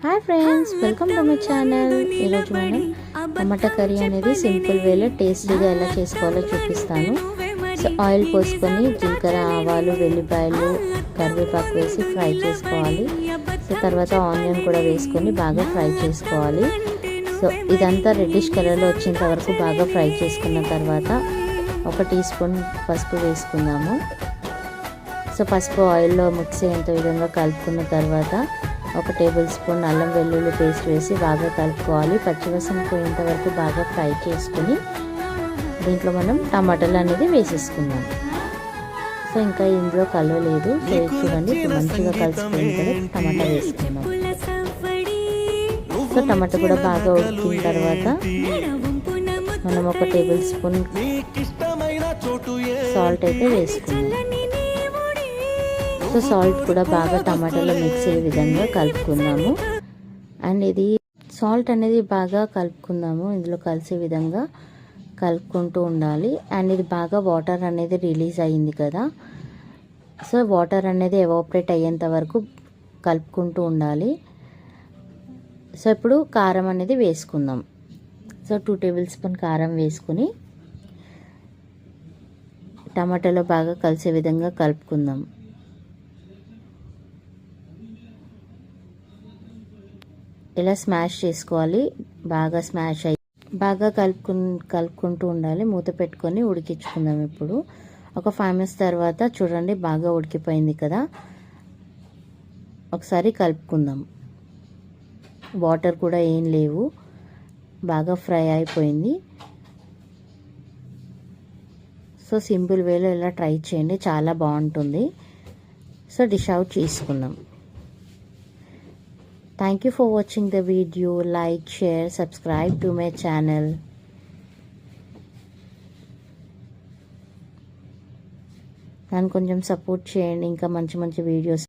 Hi friends, welcome to my channel. ఈరోజు మనం టమాటా curry అనేది సింపుల్ వేలో టేస్టీగా ఎలా చేసుకోవాలో చూపిస్తాను. సో ఆయిల్ పోసుకొని జీలకర్ర, ఆవాలు, వెల్లిపాయలు, కరివేపాకు వేసి ఫ్రై చేసుకోవాలి. సో తర్వాత ఆనియన్ కూడా వేసుకొని బాగా ఫ్రై చేసుకోవాలి. సో ఇదంతా రెడ్డిష్ కలర్లో వచ్చేంత వరకు బాగా ఫ్రై చేసుకున్న తర్వాత 1 టీ స్పూన్ పసుపు వేసుకుందాము. సో పసుపు ఆయిల్లో మిక్స్ అయ్యేంత విధంగా కలుపుకున్న తర్వాత 1 టేబుల్ స్పూన్ అల్లం వెల్లుల్లి పేస్ట్ వేసి బాగా కలుపుకోవాలి. పచ్చివాసన పోయేంత వరకు బాగా ఫ్రై చేసుకుని దీంట్లో మనం టమాటాలు అనేది వేసేసుకుందాం. సో ఇంకా ఇందులో కలవలేదు. సో చూడండి, మంచిగా కలిసిపోయిన తర్వాత టమాటా వేసుకుందాం. సో టమాటా కూడా బాగా ఉడికిన తర్వాత మనం 1 టేబుల్ స్పూన్ సాల్ట్ అయితే వేసుకుందాం. సో సాల్ట్ కూడా బాగా టమాటాలో మిక్స్ అయ్యే విధంగా కలుపుకుందాము. అండ్ ఇది సాల్ట్ అనేది బాగా కలుపుకుందాము, ఇందులో కలిసే విధంగా కలుపుకుంటూ ఉండాలి. అండ్ ఇది బాగా వాటర్ అనేది రిలీజ్ అయ్యింది కదా, సో వాటర్ అనేది ఎవాపరేట్ అయ్యేంత వరకు కలుపుకుంటూ ఉండాలి. సో ఇప్పుడు కారం అనేది వేసుకుందాం. సో 2 టేబుల్ స్పూన్ కారం వేసుకుని టమాటాలో బాగా కలిసే విధంగా కలుపుకుందాం. ఇలా స్మాష్ చేసుకోవాలి. బాగా స్మాష్ అయ్యి బాగా కలుపుకుంటూ ఉండాలి. మూత పెట్టుకొని ఉడికించుకుందాం. ఇప్పుడు ఒక 5 మినిట్స్ తర్వాత చూడండి, బాగా ఉడికిపోయింది కదా, ఒకసారి కలుపుకుందాం. వాటర్ కూడా ఏం లేవు, బాగా ఫ్రై అయిపోయింది. సో సింపుల్ వేలో ఇలా ట్రై చేయండి, చాలా బాగుంటుంది. సో డిష్ అవుట్ చేసుకుందాం. Thank you for watching the video. Like, share, subscribe to my channel. నన్ను కొంచెం సపోర్ట్ చేయండి, ఇంకా మంచి మంచి వీడియోస్